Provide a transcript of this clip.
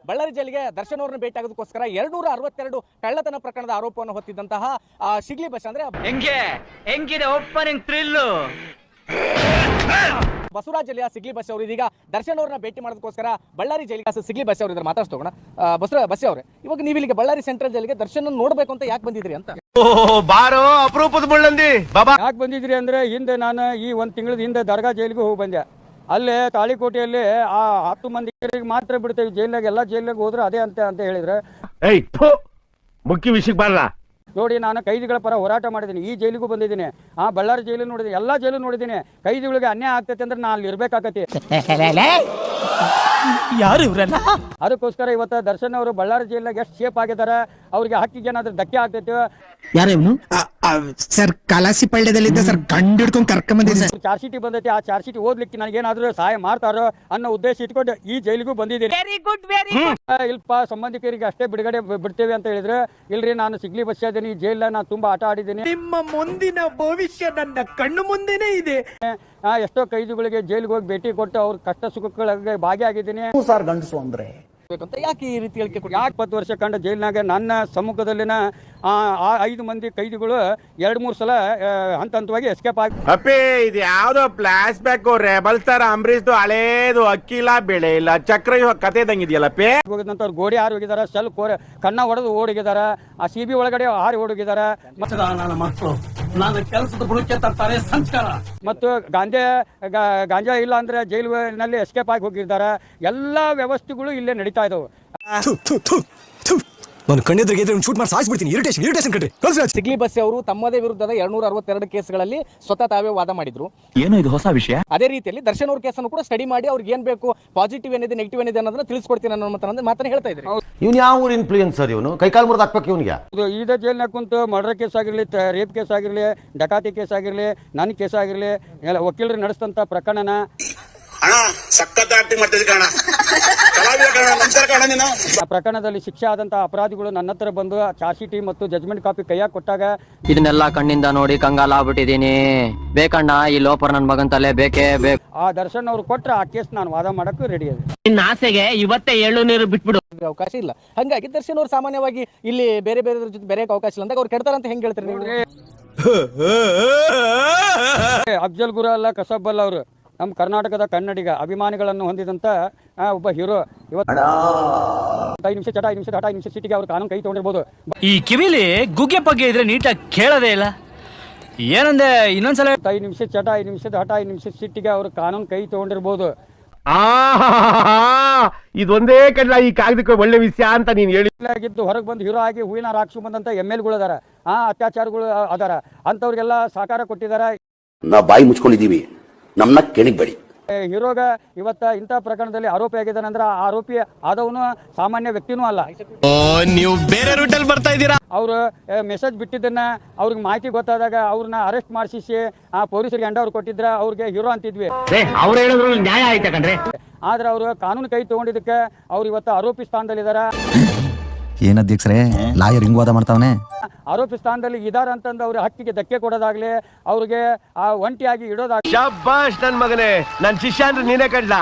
ಬಳ್ಳಾರಿ ಜೈಲಿಗೆ ದರ್ಶನ್ ಅವರನ್ನು ಭೇಟಿ ಆಗೋದಕ್ಕೋಸ್ಕರ 262 ಕಳ್ಳತನ ಪ್ರಕರಣದ ಆರೋಪವನ್ನು ಹೊತ್ತಿದ್ದಂತಹ ಶಿಗ್ಲಿ ಬಸ್ ಅಂದ್ರೆ ಹೆಂಗಿದೆ ಓಪನಿಂಗ್ ಥ್ರಿಲ್ ಬಸವರಾಜ್ ಜಿಲ್ಲೆಯ ಸಿಗ್ಲಿ ಬಸ್ ಅವರು ಇದೀಗ ದರ್ಶನ್ ಅವರನ್ನ ಭೇಟಿ ಮಾಡೋದಕ್ಕೋಸ್ಕರ ಬಳ್ಳಾರಿ ಜೈಲಿಗೆ ಸಿಗ್ಲಿ ಬಸ್ ಅವರು ಇದ್ದಾರೆ ಮಾತಾಡ್ತೋಣ. ಬಸ್ ಅವರೇ, ಇವಾಗ ನೀವು ಇಲ್ಲಿಗೆ ಬಳ್ಳಾರಿ ಸೆಂಟ್ರಲ್ ಜೈಲಿಗೆ ದರ್ಶನ್ ನೋಡ್ಬೇಕು ಅಂತ ಯಾಕೆ ಬಂದಿದ್ರಿ ಅಂತ? ಬಾರೋ ಅಪರೂಪದ ಮುಳ್ಳಂದಿ ಬಾಬಾ. ಯಾಕೆ ಬಂದಿದ್ರಿ ಅಂದ್ರೆ, ಹಿಂದೆ ನಾನು ಈ ಒಂದು ತಿಂಗಳ ಹಿಂದೆ ದರ್ಗಾ ಜೈಲಿಗೆ ಹೋಗಿ ಬಂದೆ. ಅಲ್ಲೇ ತಾಳಿಕೋಟೆಯಲ್ಲಿ ಆ 10 ಮಂದಿಗೆ ಮಾತ್ರ ಬಿಡ್ತೇವೆ ಜೈಲಾಗ, ಎಲ್ಲ ಜೈಲಿಗೆ ಹೋದ್ರೆ ಅದೇ ಅಂತ ಹೇಳಿದ್ರೆ ಮುಖ್ಯ ವಿಷಯಕ್ಕೆ ಬರಲ್ಲ ನೋಡಿ. ನಾನು ಕೈದಿಗಳ ಪರ ಹೋರಾಟ ಮಾಡಿದ್ದೀನಿ, ಈ ಜೈಲಿಗೂ ಬಂದಿದ್ದೀನಿ, ಬಳ್ಳಾರಿ ಜೈಲು ನೋಡಿದ್ದೀನಿ, ಎಲ್ಲಾ ಜೈಲು ನೋಡಿದ್ದೀನಿ. ಕೈದಿಗಳಿಗೆ ಅನ್ಯಾಯ ಆಗ್ತೈತೆ ಅಂದ್ರೆ ನಾನು ಅಲ್ಲಿ ಇರ್ಬೇಕಾಗತ್ತೆ. ಯಾರು ಇವರೆಲ್ಲ? ಅದಕ್ಕೋಸ್ಕರ ಇವತ್ತು ದರ್ಶನ್ ಅವರು ಬಳ್ಳಾರಿ ಜೈಲಾಗ ಎಷ್ಟು ಸೇಫ್ ಆಗಿದ್ದಾರೆ, ಅವ್ರಿಗೆ ಹಕ್ಕಿಗೆ ಏನಾದ್ರೂ ಧಕ್ಕೆ ಆಗ್ತೈತಿ. ಯಾರೇನು ಸರ್ ಕಲಾಸಿ ಪಳ್ಳ್ಯದಲ್ಲಿದ್ದ ಸರ್ ಕಂಡು ಹಿಡ್ಕೊಂಡು ಕರ್ಕೊಂಡ್ ಬಂದಿದ್ದೀನಿ. ಚಾರ್ಜ್ ಶೀಟ್ ಬಂದೈತಿ, ಆ ಚಾರ್ಜ್ ಶೀಟ್ ಓದ್ಲಿಕ್ಕೆ ನನಗೇನಾದ್ರೂ ಸಹಾಯ ಮಾಡ್ತಾರೋ ಅನ್ನೋ ಉದ್ದೇಶ ಇಟ್ಕೊಂಡು ಈ ಜೈಲಿಗೂ ಬಂದಿದ್ದೀನಿ. ಇಲ್ಪ ಸಂಬಂಧಿಕರಿಗೆ ಅಷ್ಟೇ ಬಿಡುಗಡೆ ಬಿಡ್ತೇವೆ ಅಂತ ಹೇಳಿದ್ರೆ, ಇಲ್ರಿ ನಾನು ಸಿಗ್ಲಿ ಬಸ್ ಈ ಜೈಲ ನಾನು ತುಂಬಾ ಆಟ ಆಡಿದ್ದೀನಿ, ನಿಮ್ಮ ಮುಂದಿನ ಭವಿಷ್ಯ ನನ್ನ ಕಣ್ಣು ಮುಂದೆನೇ ಇದೆ. ಎಷ್ಟೋ ಕೈದಿಗಳಿಗೆ ಜೈಲಿಗೆ ಹೋಗಿ ಭೇಟಿ ಕೊಟ್ಟು ಅವ್ರ ಕಷ್ಟ ಸುಖಗಳಿಗೆ ಭಾಗಿಯಾಗಿದ್ದೀನಿ. ಸರ್ ಗಂಡಸು ಅಂದ್ರೆ ಯಾಕೆ ಈ ರೀತಿ ಹೇಳಿಕೆ? ಯಾಕೆ 10 ವರ್ಷ ಕಂಡ ಜೈಲಿನಾಗ ನನ್ನ ಸಮ್ಮುಖದಲ್ಲಿನ 5 ಮಂದಿ ಕೈದಿಗಳು 2-3 ಸಲ ಹಂತ ಹಂತವಾಗಿ ಎಸ್ಕೇಪ್ ಆಗಿ. ಅಪ್ಪಿ ಇದು ಯಾವ್ದೋ ಫ್ಲಾಶ್ ಬ್ಯಾಕ್ ರೆಬಲ್ ಸ್ಟಾರ್ ಅಂಬರೀಶ್ದು ಹಳೇದು ಅಕ್ಕಿ ಇಲ್ಲ ಬೆಳೆ ಇಲ್ಲ ಚಕ್ರ ಕತೆ ಇದಂಗಿದೆಯಲ್ಲಪ್ಪಿ. ಹೋಗಿದಂತ ಗೋಡಿ ಹಾರಿ ಹೋಗಿದಾರ, ಸೆಲ್ ಕಣ್ಣ ಹೊಡೆದು ಓಡಿಗಿದಾರ, ಆ CB ಒಳಗಡೆ ಹಾರಿ ಓಡಿಗಿದಾರ. ಮತ್ತು ಗಾಂಜಾ ಇಲ್ಲ ಅಂದ್ರೆ ಜೈಲಿನಲ್ಲಿ ಎಸ್ಕೇಪ್ ಆಗಿ ಹೋಗಿದ್ದಾರೆ. ಎಲ್ಲಾ ವ್ಯವಸ್ಥೆಗಳು ಇಲ್ಲೇ ನಡೀತಾ ಇದಾವೆ. ನಾನು ಕಣ್ಣಿದ್ರಿಗೆ ಶೂಟ್ ಮಾಡಿ ಸಾಯಿಸ್ಬಿಡ್ತೀನಿ. ಇರಿಟೇಷನ್ ಕಟ್ರಿ. ಸಿಗ್ಲಿ ಬಸ್ ಅವರು ತಮ್ಮದೇ ವಿರುದ್ಧದ 262 ಕೇಸ್ಗಳಲ್ಲಿ ಸ್ವತಃ ತಾವೇ ವಾದ ಮಾಡಿದ್ರು. ಏನು ಇದು ಹೊಸ ವಿಷಯ? ಅದೇ ರೀತಿಯಲ್ಲಿ ದರ್ಶನ್ ಅವ್ರ ಕೇಸನ್ನು ಕೂಡ ಸ್ಟಡಿ ಮಾಡಿ ಅವ್ರಿಗೆ ಏನ್ ಬೇಕು, ಪಾಸಿಟಿವ್ ಏನಿದೆ ನೆಗೆಟಿವ್ ಏನಿದೆ ಅನ್ನೋದನ್ನ ತಿಳಿಸ್ಕೊಡ್ತೀನಿ ಅನ್ನೋ ಮಾತನ್ನ ಹೇಳ್ತಾ ಇದ್ರಿ. ಇವ್ನು ಯಾವ ಊರು ಇನ್ಫ್ಲೂಯೆನ್ಸರ್? ಇವನು ಕೈಕಾಲು ಮುರಿದು ಹಾಕ್ಬೇಕು ಇವನಿಗೆ. ಇದೇ ಜೈಲ್ನಾಗ ಕುಂತು ಮರ್ಡರ್ ಕೇಸ್ ಆಗಿರ್ಲಿ, ರೇಪ್ ಕೇಸ್ ಆಗಿರ್ಲಿ, ಡಕಾತಿ ಕೇಸ್ ಆಗಿರ್ಲಿ, ನನ್ನ ಕೇಸ್ ಆಗಿರ್ಲಿ, ವಕೀಲರು ನಡೆಸಿದಂತ ಪ್ರಕರಣ ಆ ಪ್ರಕರಣದಲ್ಲಿ ಶಿಕ್ಷೆ ಆದಂತಹ ಅಪರಾಧಿಗಳು ನನ್ನ ಹತ್ರ ಬಂದು ಚಾರ್ಜ್ ಶೀಟ್ ಮತ್ತು ಜಜ್ಮೆಂಟ್ ಕಾಪಿ ಕೈಯಾಗ ಕೊಟ್ಟಾಗ ಇದನ್ನೆಲ್ಲ ಕಣ್ಣಿಂದ ನೋಡಿ ಕಂಗಾಲ ಆಗ್ಬಿಟ್ಟಿದೀನಿ. ಬೇಕಣ್ಣ ಈ ಲೋಪರ್ ನನ್ ಮಗನ್ ತಲೆ ಬೇಕೇ ಬೇಕು. ಆ ದರ್ಶನ್ ಅವ್ರು ಕೊಟ್ರೆ ಆ ಕೇಸ್ ನಾನು ವಾದ ಮಾಡಕ್ಕೂ ರೆಡಿ ಇದೆ. ನಿನ್ನ ಆಸೆಗೆ ಇವತ್ತೇ 7 ನೀರು ಬಿಟ್ಬಿಡು. ಅವಕಾಶ ಇಲ್ಲ. ಹಂಗಾಗಿ ದರ್ಶನ್ ಅವರು ಸಾಮಾನ್ಯವಾಗಿ ಇಲ್ಲಿ ಬೇರೆ ಜೊತೆ ಬೇರೆ ಅವಕಾಶ ಇಲ್ಲ ಅಂದಾಗ ಅವ್ರು ಕೆಡ್ತಾರ ಅಂತ ಹೆಂಗ್ ಹೇಳ್ತಾರೆ ನೀವು? ಅಫ್ಜಲ್ ಗುರು ಅಲ್ಲ ಕಸಬ್ ಅಲ್ಲ, ಅವರು ನಮ್ಮ ಕರ್ನಾಟಕದ ಕನ್ನಡಿಗ ಅಭಿಮಾನಿಗಳನ್ನು ಹೊಂದಿದಂತ ಒಬ್ಬ ಹೀರೋ. ಇವತ್ತು 5 ನಿಮಿಷ ಚಟ, 5 ನಿಮಿಷ ಹಠ, 5 ನಿಮಿಷ ಸಿಟಿಗೆ ಅವ್ರು ಕಾನೂನು ಕೈ ತಗೊಂಡಿರ್ಬೋದು. ಈ ಕಿವಿಲಿ ಗುಗ್ಗೆ ಪಗ್ಗೆ ಇದ್ರೆ ನೀಟಾಗಿ ಕೇಳೋದೇ ಇಲ್ಲ. ಏನಂದೆ ಇನ್ನೊಂದ್ಸಲ? 5 ನಿಮಿಷ ಚಟ, 5 ನಿಮಿಷದ ಹಠ, 5 ನಿಮಿಷ ಸಿಟಿಗೆ ಅವ್ರು ಕಾನೂನು ಕೈ ತಗೊಂಡಿರ್ಬೋದು. ಇದೊಂದೇ ಕಡ್ಲ ಈ ಕಾಗದಕ್ಕೆ ಒಳ್ಳೆ ವಿಷಯ ಅಂತ ನೀನ್ ಹೇಳಿ. ಹೊರಗೆ ಬಂದು ಹೀರೋ ಆಗಿ ಹೂವಿನ ರಾಕ್ಷು ಬಂದಂತ MLಗಳು ಅದಾರ, ಅತ್ಯಾಚಾರಗಳು ಅದಾರ, ಅಂತವ್ರಿಗೆಲ್ಲ ಸಹಕಾರ ಕೊಟ್ಟಿದಾರ. ನಾವು ಬಾಯಿ ಮುಚ್ಕೊಂಡಿದೀವಿ, ನಮ್ಮನ್ನ ಕೆಣಿಗ್ಬೇಡಿ. ಹೀರೋಗ ಇವತ್ತ ಇಂಥ ಪ್ರಕರಣದಲ್ಲಿ ಆರೋಪಿ ಆಗಿದ್ದಾನೆ ಅಂದ್ರೆ ಆ ಆರೋಪಿ ಆದವನು ಸಾಮಾನ್ಯ ವ್ಯಕ್ತಿನೂ ಅಲ್ಲ. ನೀವು ಬೇರೆ ರೂಟಲ್ಲಿ ಬರ್ತಾ ಇದ್ದೀರಾ. ಅವರು ಮೆಸೇಜ್ ಬಿಟ್ಟಿದ್ದನ್ನ ಅವ್ರಿಗೆ ಮಾಹಿತಿ ಗೊತ್ತಾದಾಗ ಅವ್ರನ್ನ ಅರೆಸ್ಟ್ ಮಾಡಿಸಿ ಆ ಪೊಲೀಸರಿಗೆ ಅವ್ರು ಕೊಟ್ಟಿದ್ರ ಅವ್ರಿಗೆ ಹೀರೋ ಅಂತಿದ್ವಿ. ಅವ್ರು ಹೇಳಿದ್ರು ನ್ಯಾಯ ಆಯ್ತಾ ಕಣ್ರಿ. ಆದ್ರೆ ಅವರು ಕಾನೂನು ಕೈ ತಗೊಂಡಿದ್ದಕ್ಕೆ ಅವ್ರು ಇವತ್ತು ಆರೋಪಿ ಸ್ಥಾನದಲ್ಲಿದ್ದಾರ. ಏನ್ ಅಧ್ಯಕ್ಷರೇ ಲಾಯರ್ ಹಿಂಗ್ ವಾದ ಮಾಡ್ತಾವನೆ? ಆರೋಪಿ ಸ್ಥಾನದಲ್ಲಿ ಇದಾರ ಅಂತಂದು ಅವ್ರ ಹಕ್ಕಿಗೆ ಧಕ್ಕೆ ಕೊಡೋದಾಗ್ಲಿ, ಅವ್ರಿಗೆ ಒಂಟಿಯಾಗಿ ಇಡೋದಾಗ್ಲಿ. ಶಬ್ಬಾಷ್ ನನ್ ಮಗನೇ, ನನ್ ಶಿಷ್ಯ ಅಂದ್ರೆ ನೀನೇ ಕಡ್ಲ.